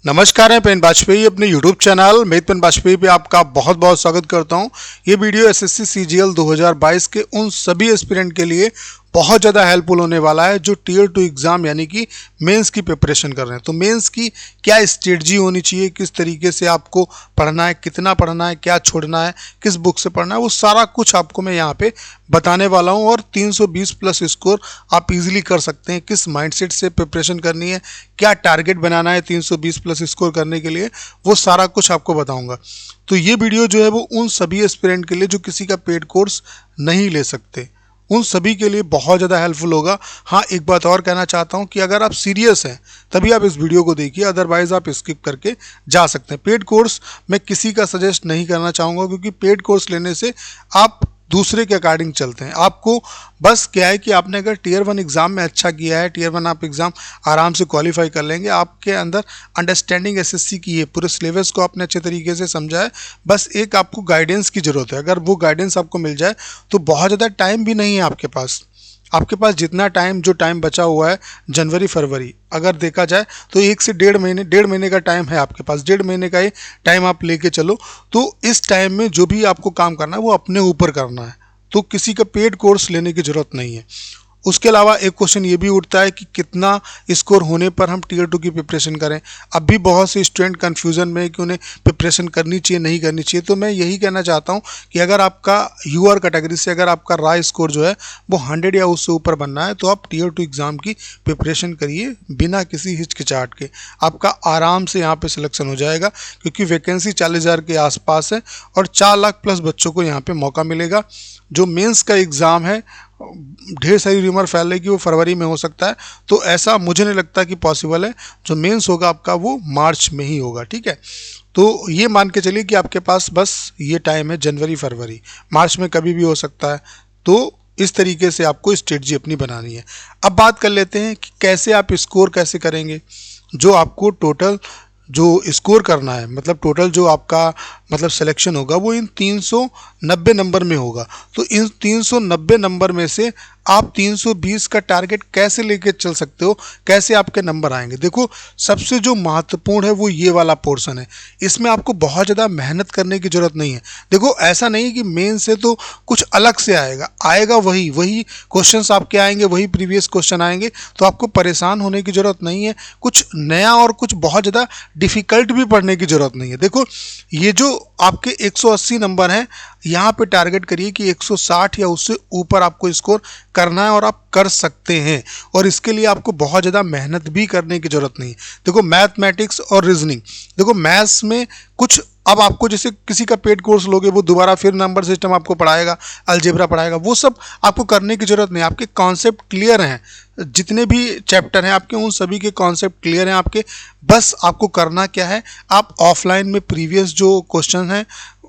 नमस्कार है पेन वाजपेयी अपने YouTube चैनल मेत पेन वाजपेयी पे आपका बहुत बहुत स्वागत करता हूं। ये वीडियो एसएससी सीजीएल 2022 के उन सभी एस्पिरेंट के लिए बहुत ज़्यादा हेल्पफुल होने वाला है जो टियर 2 एग्ज़ाम यानी कि मेंस की प्रिपरेशन कर रहे हैं। तो मेंस की क्या स्ट्रेटजी होनी चाहिए, किस तरीके से आपको पढ़ना है, कितना पढ़ना है, क्या छोड़ना है, किस बुक से पढ़ना है, वो सारा कुछ आपको मैं यहाँ पे बताने वाला हूँ। और 320 प्लस स्कोर आप इजीली कर सकते हैं। किस माइंडसेट से प्रिपरेशन करनी है, क्या टारगेट बनाना है 320 प्लस स्कोर करने के लिए, वो सारा कुछ आपको बताऊँगा। तो ये वीडियो जो है वो उन सभी एस्पिरेंट के लिए जो किसी का पेड कोर्स नहीं ले सकते, उन सभी के लिए बहुत ज़्यादा हेल्पफुल होगा। हाँ, एक बात और कहना चाहता हूँ कि अगर आप सीरियस हैं तभी आप इस वीडियो को देखिए, अदरवाइज़ आप स्किप करके जा सकते हैं। पेड कोर्स मैं किसी का सजेस्ट नहीं करना चाहूँगा, क्योंकि पेड कोर्स लेने से आप दूसरे के अकॉर्डिंग चलते हैं। आपको बस क्या है कि आपने अगर टियर 1 एग्ज़ाम में अच्छा किया है, टियर 1 आप एग्ज़ाम आराम से क्वालिफाई कर लेंगे। आपके अंदर अंडरस्टैंडिंग एसएससी की है, पूरे सिलेबस को आपने अच्छे तरीके से समझा है। बस एक आपको गाइडेंस की ज़रूरत है। अगर वो गाइडेंस आपको मिल जाए तो बहुत ज़्यादा टाइम भी नहीं है आपके पास जितना टाइम जो टाइम बचा हुआ है जनवरी फरवरी अगर देखा जाए तो 1 से 1.5 महीने का टाइम है आपके पास। 1.5 महीने का ही टाइम आप लेके चलो। तो इस टाइम में जो भी आपको काम करना है वो अपने ऊपर करना है। तो किसी का पेड कोर्स लेने की ज़रूरत नहीं है। उसके अलावा एक क्वेश्चन ये भी उठता है कि कितना स्कोर होने पर हम टियर 2 की प्रिपरेशन करें। अब भी बहुत से स्टूडेंट कन्फ्यूज़न में है कि उन्हें प्रिपरेशन करनी चाहिए नहीं करनी चाहिए। तो मैं यही कहना चाहता हूँ कि अगर आपका यूआर कैटेगरी से अगर आपका रॉ स्कोर जो है वो 100 या उससे ऊपर बनना है तो आप टियर 2 एग्ज़ाम की प्रिपरेशन करिए बिना किसी हिचकिचाहट के। आपका आराम से यहाँ पर सिलेक्शन हो जाएगा, क्योंकि वैकेंसी 40,000 के आसपास है और 4 लाख प्लस बच्चों को यहाँ पर मौका मिलेगा। जो मेंस का एग्ज़ाम है ढेर सारी रूमर फैल रही कि वो फरवरी में हो सकता है, तो ऐसा मुझे नहीं लगता कि पॉसिबल है। जो मेंस होगा आपका वो मार्च में ही होगा, ठीक है। तो ये मान के चलिए कि आपके पास बस ये टाइम है जनवरी फरवरी, मार्च में कभी भी हो सकता है। तो इस तरीके से आपको स्ट्रेटजी अपनी बनानी है। अब बात कर लेते हैं कि कैसे आप स्कोर कैसे करेंगे। जो आपको टोटल जो स्कोर करना है, मतलब टोटल जो आपका मतलब सिलेक्शन होगा वो इन 390 नंबर में होगा। तो इन 390 नंबर में से आप 320 का टारगेट कैसे लेके चल सकते हो, कैसे आपके नंबर आएंगे। देखो, सबसे जो महत्वपूर्ण है वो ये वाला पोर्शन है। इसमें आपको बहुत ज़्यादा मेहनत करने की ज़रूरत नहीं है। देखो, ऐसा नहीं कि मेन से तो कुछ अलग से आएगा वही क्वेश्चंस आपके आएंगे, वही प्रीवियस क्वेश्चन आएंगे। तो आपको परेशान होने की ज़रूरत नहीं है। कुछ नया और कुछ बहुत ज़्यादा डिफ़िकल्ट भी पढ़ने की ज़रूरत नहीं है। देखो, ये जो आपके 180 नंबर हैं, यहाँ पे टारगेट करिए कि 160 या उससे ऊपर आपको स्कोर करना है और आप कर सकते हैं। और इसके लिए आपको बहुत ज़्यादा मेहनत भी करने की ज़रूरत नहीं है। देखो, मैथमेटिक्स और रीजनिंग, देखो मैथ्स में कुछ अब आपको जैसे किसी का पेड कोर्स लोगे वो दोबारा फिर नंबर सिस्टम आपको पढ़ाएगा, अलजेब्रा पढ़ाएगा, वो सब आपको करने की ज़रूरत नहीं। आपके कॉन्सेप्ट क्लियर हैं, जितने भी चैप्टर हैं आपके उन सभी के कॉन्सेप्ट क्लियर हैं आपके। बस आपको करना क्या है, आप ऑफलाइन में प्रीवियस जो क्वेश्चन हैं,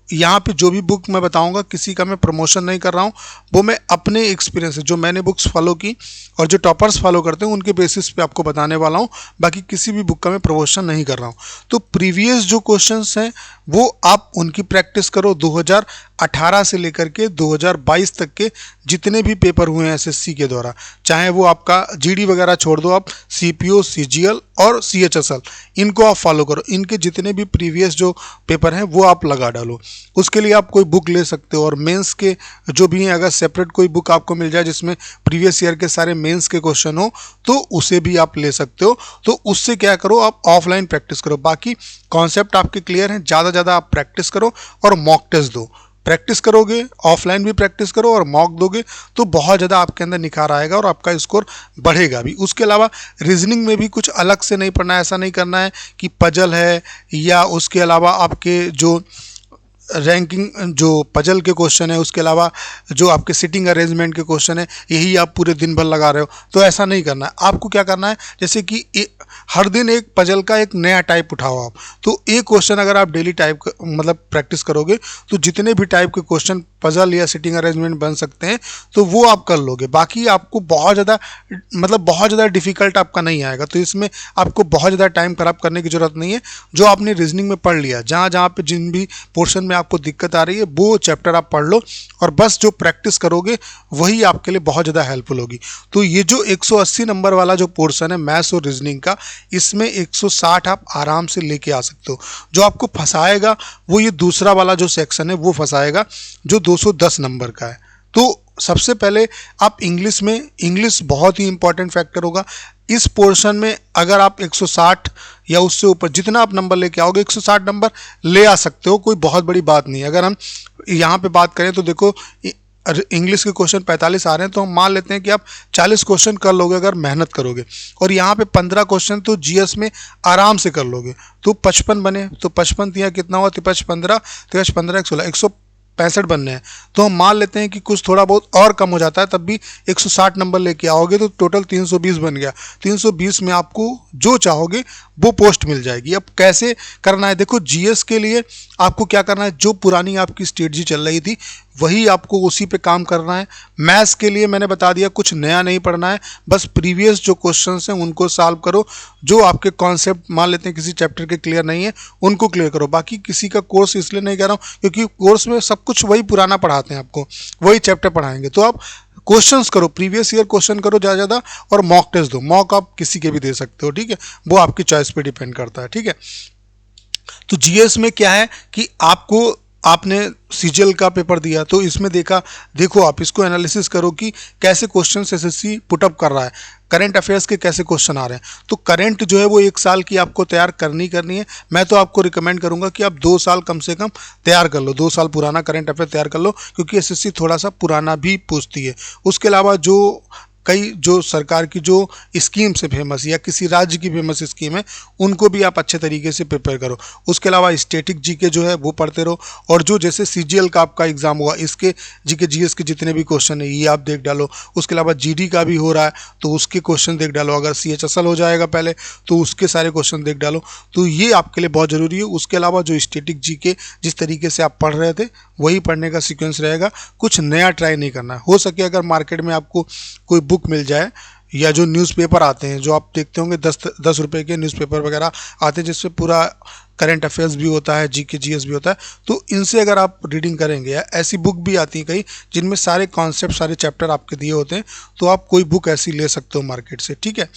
यहाँ पे जो भी बुक मैं बताऊंगा, किसी का मैं प्रमोशन नहीं कर रहा हूँ, वो मैं अपने एक्सपीरियंस से जो मैंने बुक्स फॉलो की और जो टॉपर्स फॉलो करते हैं उनके बेसिस पे आपको बताने वाला हूँ। बाकी किसी भी बुक का मैं प्रमोशन नहीं कर रहा हूँ। तो प्रीवियस जो क्वेश्चंस हैं वो आप उनकी प्रैक्टिस करो। 2018 से लेकर के 2022 तक के जितने भी पेपर हुए हैं एसएससी के द्वारा, चाहे वो आपका जीडी वगैरह छोड़ दो, आप सीपीओ, सीजीएल और सीएचएसएल, इनको आप फॉलो करो। इनके जितने भी प्रीवियस जो पेपर हैं वो आप लगा डालो। उसके लिए आप कोई बुक ले सकते हो। और मेंस के जो भी हैं, अगर सेपरेट कोई बुक आपको मिल जाए जिसमें प्रीवियस ईयर के सारे मेंस के क्वेश्चन हो तो उसे भी आप ले सकते हो। तो उससे क्या करो, आप ऑफलाइन प्रैक्टिस करो। बाकी कॉन्सेप्ट आपके क्लियर हैं, ज़्यादा आप प्रैक्टिस करो और मॉक टेस्ट दो। प्रैक्टिस करोगे, ऑफलाइन भी प्रैक्टिस करो और मॉक दोगे तो बहुत ज़्यादा आपके अंदर निखार आएगा और आपका स्कोर बढ़ेगा भी। उसके अलावा रीजनिंग में भी कुछ अलग से नहीं पढ़ना है। ऐसा नहीं करना है कि पजल है या उसके अलावा आपके जो रैंकिंग जो पजल के क्वेश्चन है, उसके अलावा जो आपके सिटिंग अरेंजमेंट के क्वेश्चन है, यही आप पूरे दिन भर लगा रहे हो। तो ऐसा नहीं करना है। आपको क्या करना है, जैसे कि हर दिन एक पजल का एक नया टाइप उठाओ आप। तो एक क्वेश्चन अगर आप डेली टाइप मतलब प्रैक्टिस करोगे तो जितने भी टाइप के क्वेश्चन पजल या सिटिंग अरेंजमेंट बन सकते हैं तो वो आप कर लोगे। बाकी आपको बहुत ज़्यादा डिफिकल्ट आपका नहीं आएगा। तो इसमें आपको बहुत ज़्यादा टाइम खराब करने की ज़रूरत नहीं है। जो आपने रीजनिंग में पढ़ लिया, जहाँ पे जिन भी पोर्शन में आपको दिक्कत आ रही है वो चैप्टर आप पढ़ लो और बस जो प्रैक्टिस करोगे वही आपके लिए बहुत ज़्यादा हेल्पफुल होगी। तो ये जो 180 नंबर वाला जो पोर्शन है मैथ्स और रीजनिंग का, इसमें 160 आप आराम से लेके आ सकते हो। जो आपको फंसाएगा वो ये दूसरा वाला जो सेक्शन है वो फंसाएगा जो 210 नंबर का है। तो सबसे पहले आप इंग्लिश बहुत ही इंपॉर्टेंट फैक्टर होगा इस पोर्शन में। अगर आप 160 या उससे ऊपर जितना आप नंबर लेके आओगे 160 नंबर ले आ सकते हो, कोई बहुत बड़ी बात नहीं है। अगर हम यहाँ पे बात करें तो देखो इंग्लिश के क्वेश्चन 45 आ रहे हैं तो हम मान लेते हैं कि आप 40 क्वेश्चन कर लोगे अगर मेहनत करोगे, और यहाँ पे 15 क्वेश्चन तो जीएस में आराम से कर लोगे। तो 55 बने, तो 55 यहाँ कितना हुआ, 53 15 53 15 116 165 बनने हैं। तो हम मान लेते हैं कि कुछ थोड़ा बहुत और कम हो जाता है तब भी 160 नंबर लेके आओगे तो टोटल 320 बन गया। 320 में आपको जो चाहोगे वो पोस्ट मिल जाएगी। अब कैसे करना है, देखो जीएस के लिए आपको क्या करना है, जो पुरानी आपकी स्ट्रेटजी चल रही थी वही आपको उसी पे काम करना है। मैथ्स के लिए मैंने बता दिया कुछ नया नहीं पढ़ना है, बस प्रीवियस जो क्वेश्चंस हैं उनको सॉल्व करो। जो आपके कॉन्सेप्ट मान लेते हैं किसी चैप्टर के क्लियर नहीं है उनको क्लियर करो। बाकी किसी का कोर्स इसलिए नहीं कह रहा हूँ क्योंकि कोर्स में सब कुछ वही पुराना पढ़ाते हैं, आपको वही चैप्टर पढ़ाएंगे। तो आप क्वेश्चंस करो, प्रीवियस ईयर क्वेश्चन करो ज़्यादा और मॉक टेस्ट दो। मॉक आप किसी के भी दे सकते हो, ठीक है, वो आपकी चॉइस पे डिपेंड करता है, ठीक है। तो जीएस में क्या है कि आपने सीजीएल का पेपर दिया तो इसमें देखो आप इसको एनालिसिस करो कि कैसे क्वेश्चन एसएससी पुटअप कर रहा है, करंट अफेयर्स के कैसे क्वेश्चन आ रहे हैं। तो करंट जो है वो 1 साल की आपको तैयार करनी है। मैं तो आपको रिकमेंड करूंगा कि आप 2 साल कम से कम तैयार कर लो, 2 साल पुराना करंट अफेयर तैयार कर लो, क्योंकि एसएससी थोड़ा सा पुराना भी पूछती है। उसके अलावा जो सरकार की जो स्कीम से फेमस या किसी राज्य की फेमस स्कीम है उनको भी आप अच्छे तरीके से प्रिपेयर करो। उसके अलावा स्टैटिक जीके जो है वो पढ़ते रहो, और जो जैसे सीजीएल का आपका एग्जाम हुआ इसके जीके जीएस के जितने भी क्वेश्चन है ये आप देख डालो। उसके अलावा जीडी का भी हो रहा है तो उसके क्वेश्चन देख डालो। अगर सीएचएसएल हो जाएगा पहले तो उसके सारे क्वेश्चन देख डालो। तो ये आपके लिए बहुत ज़रूरी है। उसके अलावा जो स्टैटिक जीके जिस तरीके से आप पढ़ रहे थे वही पढ़ने का सीक्वेंस रहेगा, कुछ नया ट्राई नहीं करना है। हो सके अगर मार्केट में आपको कोई बुक मिल जाए या जो न्यूज़पेपर आते हैं जो आप देखते होंगे 10 रुपए के न्यूज़पेपर वगैरह आते हैं जिसमें पूरा करंट अफेयर्स भी होता है, जीके जीएस भी होता है, तो इनसे अगर आप रीडिंग करेंगे, या ऐसी बुक भी आती है कई जिनमें सारे कॉन्सेप्ट सारे चैप्टर आपके दिए होते हैं, तो आप कोई बुक ऐसी ले सकते हो मार्केट से, ठीक है।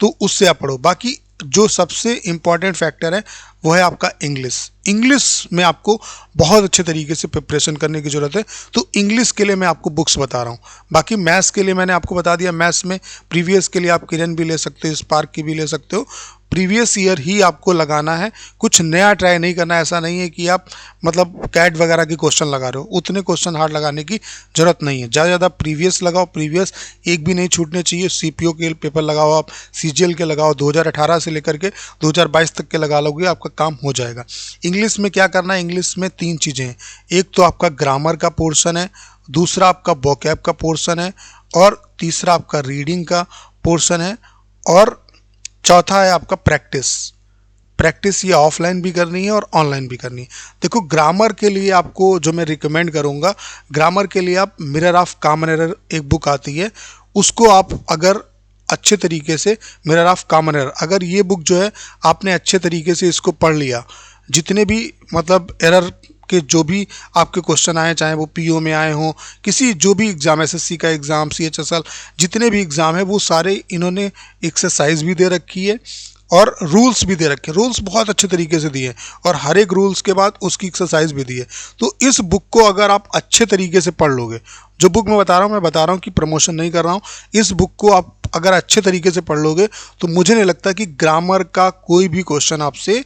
तो उससे आप पढ़ो। बाकी जो सबसे इम्पॉर्टेंट फैक्टर है वो है आपका इंग्लिश में आपको बहुत अच्छे तरीके से प्रिपरेशन करने की ज़रूरत है। तो इंग्लिश के लिए मैं आपको बुक्स बता रहा हूँ। बाकी मैथ्स के लिए मैंने आपको बता दिया, मैथ्स में प्रीवियस के लिए आप किरण भी ले सकते हो, स्पार्क की भी ले सकते हो। प्रीवियस ईयर ही आपको लगाना है, कुछ नया ट्राई नहीं करना है। ऐसा नहीं है कि आप मतलब कैट वगैरह के क्वेश्चन लगा रहे हो, उतने क्वेश्चन हार्ड लगाने की जरूरत नहीं है। ज़्यादा प्रीवियस लगाओ, प्रीवियस एक भी नहीं छूटने चाहिए। सीपीओ के पेपर लगाओ, आप सीजीएल के लगाओ, 2018 से लेकर के 2022 तक के लगा लोगे, आपका काम हो जाएगा। इंग्लिश में क्या करना है, इंग्लिश में 3 चीज़ें हैं। एक तो आपका ग्रामर का पोर्शन है, दूसरा आपका वोकैब का पोर्शन है, और तीसरा आपका रीडिंग का पोर्शन है, और चौथा है आपका प्रैक्टिस। ये ऑफलाइन भी करनी है और ऑनलाइन भी करनी है। देखो ग्रामर के लिए आपको जो मैं रिकमेंड करूँगा, ग्रामर के लिए आप मिरर ऑफ कॉमन एरर एक बुक आती है, उसको आप अगर अच्छे तरीके से मिरर ऑफ कॉमन एरर, अगर ये बुक जो है आपने अच्छे तरीके से इसको पढ़ लिया, जितने भी मतलब एरर के जो भी आपके क्वेश्चन आए, चाहे वो पीओ में आए हों, किसी जो भी एग्ज़ाम, एसएससी का एग्ज़ाम, सीएचएसएल, जितने भी एग्ज़ाम है वो सारे इन्होंने एक्सरसाइज भी दे रखी है और रूल्स भी दे रखे हैं। रूल्स बहुत अच्छे तरीके से दिए और हर एक रूल्स के बाद उसकी एक्सरसाइज भी दी है। तो इस बुक को अगर आप अच्छे तरीके से पढ़ लोगे, जो बुक मैं बता रहा हूँ कि प्रमोशन नहीं कर रहा हूँ, इस बुक को आप अगर अच्छे तरीके से पढ़ लोगे तो मुझे नहीं लगता कि ग्रामर का कोई भी क्वेश्चन आपसे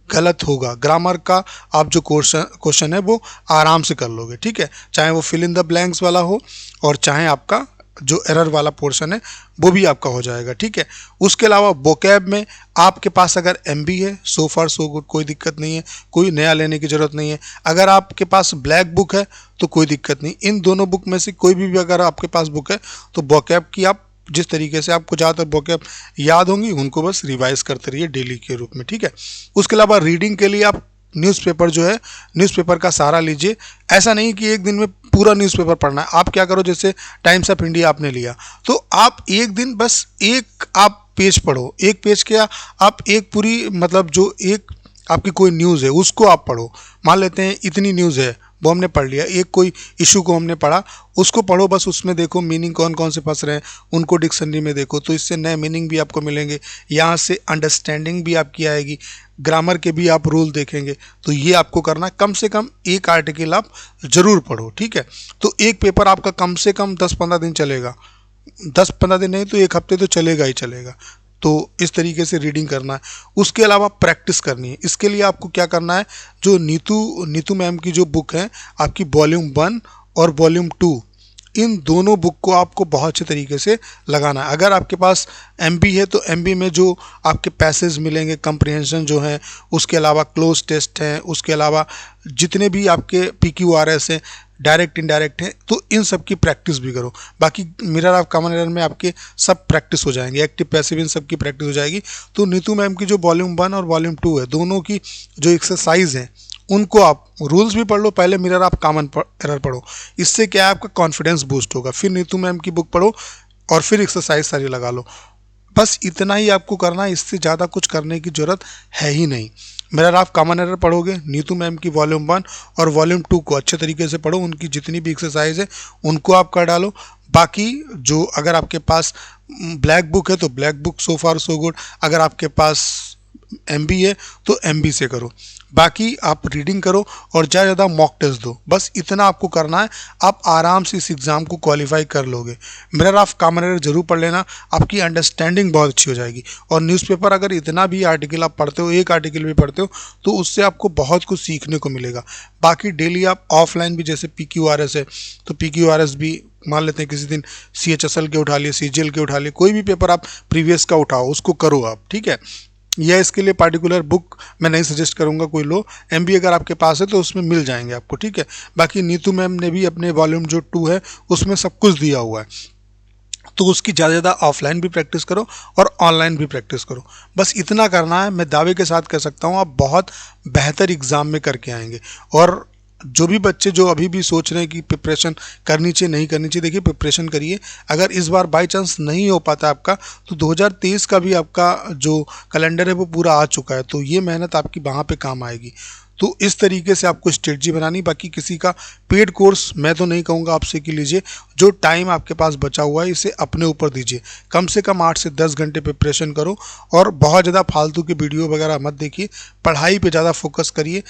गलत होगा। ग्रामर का आप जो क्वेश्चन है वो आराम से कर लोगे, ठीक है, चाहे वो फिल इन द ब्लैंक्स वाला हो और चाहे आपका जो एरर वाला पोर्शन है वो भी आपका हो जाएगा, ठीक है। उसके अलावा वोकैब में आपके पास अगर एमबी है, सो फार सो गुड, कोई दिक्कत नहीं है, कोई नया लेने की ज़रूरत नहीं है। अगर आपके पास ब्लैक बुक है तो कोई दिक्कत नहीं, इन दोनों बुक में से कोई भी अगर आपके पास बुक है तो वोकैब की आप जिस तरीके से आपको ज़्यादातर वोकैब याद होंगी उनको बस रिवाइज करते रहिए डेली के रूप में, ठीक है। उसके अलावा रीडिंग के लिए आप न्यूज़पेपर जो है, न्यूज़पेपर का सहारा लीजिए। ऐसा नहीं कि एक दिन में पूरा न्यूज़पेपर पढ़ना है। आप क्या करो, जैसे टाइम्स ऑफ इंडिया आपने लिया तो आप एक दिन बस एक आप पेज पढ़ो, एक पेज क्या आप एक पूरी मतलब जो एक आपकी कोई न्यूज़ है उसको आप पढ़ो। मान लेते हैं इतनी न्यूज़ है, वो हमने पढ़ लिया, एक कोई इशू को हमने पढ़ा, उसको पढ़ो, बस उसमें देखो मीनिंग कौन कौन से फंस रहे हैं, उनको डिक्शनरी में देखो, तो इससे नए मीनिंग भी आपको मिलेंगे, यहाँ से अंडरस्टैंडिंग भी आपकी आएगी, ग्रामर के भी आप रूल देखेंगे। तो ये आपको करना है, कम से कम एक आर्टिकल आप ज़रूर पढ़ो, ठीक है। तो एक पेपर आपका कम से कम 10-15 दिन चलेगा, 10-15 दिन नहीं तो एक हफ्ते तो चलेगा ही चलेगा। तो इस तरीके से रीडिंग करना है। उसके अलावा प्रैक्टिस करनी है। इसके लिए आपको क्या करना है, जो नीतू मैम की जो बुक है आपकी वॉल्यूम 1 और वॉल्यूम 2, इन दोनों बुक को आपको बहुत अच्छे तरीके से लगाना है। अगर आपके पास MB है तो MB में जो आपके पैसेज मिलेंगे, कंप्रिहेंशन जो है, उसके अलावा क्लोज टेस्ट हैं, उसके अलावा जितने भी आपके PQRS हैं, डायरेक्ट इनडायरेक्ट हैं, तो इन सब की प्रैक्टिस भी करो। बाकी मिरर ऑफ कॉमन एरर में आपके सब प्रैक्टिस हो जाएंगे, एक्टिव पैसिव इन सब की प्रैक्टिस हो जाएगी। तो नीतू मैम की जो वॉल्यूम 1 और वॉल्यूम 2 है, दोनों की जो एक्सरसाइज हैं उनको आप रूल्स भी पढ़ लो, पहले मिरर ऑफ कॉमन एरर पढ़ो। इससे क्या है, आपका कॉन्फिडेंस बूस्ट होगा। फिर नीतू मैम की बुक पढ़ो और फिर एक्सरसाइज सारी लगा लो। बस इतना ही आपको करना है, इससे ज़्यादा कुछ करने की ज़रूरत है ही नहीं। मिरर ऑफ कॉमन एरर पढ़ोगे, नीतू मैम की वॉल्यूम 1 और वॉल्यूम 2 को अच्छे तरीके से पढ़ो, उनकी जितनी भी एक्सरसाइज है उनको आप कर डालो। बाकी जो अगर आपके पास ब्लैक बुक है तो ब्लैक बुक, सो फार सो गुड। अगर आपके पास MB है तो MB से करो। बाकी आप रीडिंग करो और ज़्यादा मॉक टेस्ट दो, बस इतना आपको करना है। आप आराम से इस एग्ज़ाम को क्वालिफाई कर लोगे। मिरर ऑफ कॉमन एरर जरूर पढ़ लेना, आपकी अंडरस्टैंडिंग बहुत अच्छी हो जाएगी। और न्यूज़पेपर अगर इतना भी आर्टिकल आप पढ़ते हो, एक आर्टिकल भी पढ़ते हो, तो उससे आपको बहुत कुछ सीखने को मिलेगा। बाकी डेली आप ऑफलाइन भी, जैसे PQRS है तो PQRS भी मान लेते हैं किसी दिन CHSL के उठा लिए, CGL के उठा लिए, कोई भी पेपर आप प्रीवियस का उठाओ, उसको करो आप, ठीक है। या इसके लिए पार्टिकुलर बुक मैं नहीं सजेस्ट करूंगा, कोई लो। MB अगर आपके पास है तो उसमें मिल जाएंगे आपको, ठीक है। बाकी नीतू मैम ने भी अपने वॉल्यूम जो 2 है उसमें सब कुछ दिया हुआ है, तो उसकी ज़्यादा ऑफलाइन भी प्रैक्टिस करो और ऑनलाइन भी प्रैक्टिस करो। बस इतना करना है, मैं दावे के साथ कह सकता हूँ आप बहुत बेहतर एग्ज़ाम में करके आएंगे। और जो भी बच्चे जो अभी भी सोच रहे हैं कि प्रिपरेशन करनी चाहिए नहीं करनी चाहिए, देखिए प्रिपरेशन करिए। अगर इस बार बाय चांस नहीं हो पाता आपका, तो 2023 का भी आपका जो कैलेंडर है वो पूरा आ चुका है, तो ये मेहनत आपकी वहाँ पे काम आएगी। तो इस तरीके से आपको स्ट्रेटजी बनानी। बाकी किसी का पेड कोर्स मैं तो नहीं कहूँगा आपसे कि लीजिए, जो टाइम आपके पास बचा हुआ है इसे अपने ऊपर दीजिए। कम से कम 8 से 10 घंटे प्रिपरेशन करो और बहुत ज़्यादा फालतू की वीडियो वगैरह मत देखिए, पढ़ाई पे ज़्यादा फोकस करिए।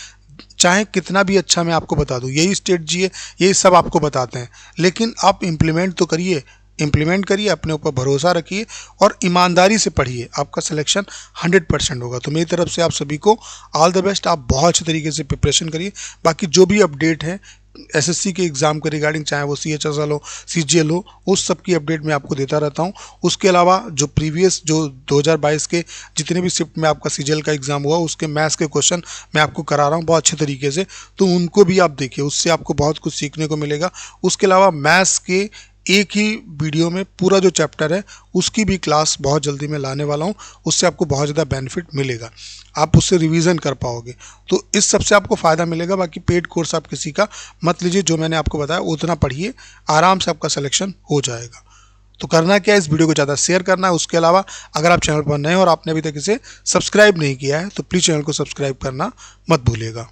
चाहे कितना भी अच्छा मैं आपको बता दूं, यही स्ट्रेटजी है, यही सब आपको बताते हैं, लेकिन आप इम्प्लीमेंट तो करिए, इम्प्लीमेंट करिए, अपने ऊपर भरोसा रखिए और ईमानदारी से पढ़िए, आपका सिलेक्शन 100% होगा। तो मेरी तरफ से आप सभी को ऑल द बेस्ट। आप बहुत अच्छे तरीके से प्रिपरेशन करिए। बाकी जो भी अपडेट है SSC के एग्ज़ाम के रिगार्डिंग, चाहे वो CHSL हो, CGL हो, उस सब की अपडेट मैं आपको देता रहता हूँ। उसके अलावा जो प्रीवियस जो 2022 के जितने भी शिफ्ट में आपका CGL का एग्ज़ाम हुआ, उसके मैथ्स के क्वेश्चन मैं आपको करा रहा हूँ बहुत अच्छे तरीके से, तो उनको भी आप देखिए, उससे आपको बहुत कुछ सीखने को मिलेगा। उसके अलावा मैथ्स के एक ही वीडियो में पूरा जो चैप्टर है उसकी भी क्लास बहुत जल्दी मैं लाने वाला हूँ, उससे आपको बहुत ज़्यादा बेनिफिट मिलेगा, आप उससे रिवीजन कर पाओगे, तो इस सब से आपको फ़ायदा मिलेगा। बाकी पेड कोर्स आप किसी का मत लीजिए, जो मैंने आपको बताया उतना पढ़िए, आराम से आपका सिलेक्शन हो जाएगा। तो करना क्या है, इस वीडियो को ज़्यादा शेयर करना है। उसके अलावा अगर आप चैनल पर नए हो और आपने अभी तक इसे सब्सक्राइब नहीं किया है तो प्लीज़ चैनल को सब्सक्राइब करना मत भूलिएगा।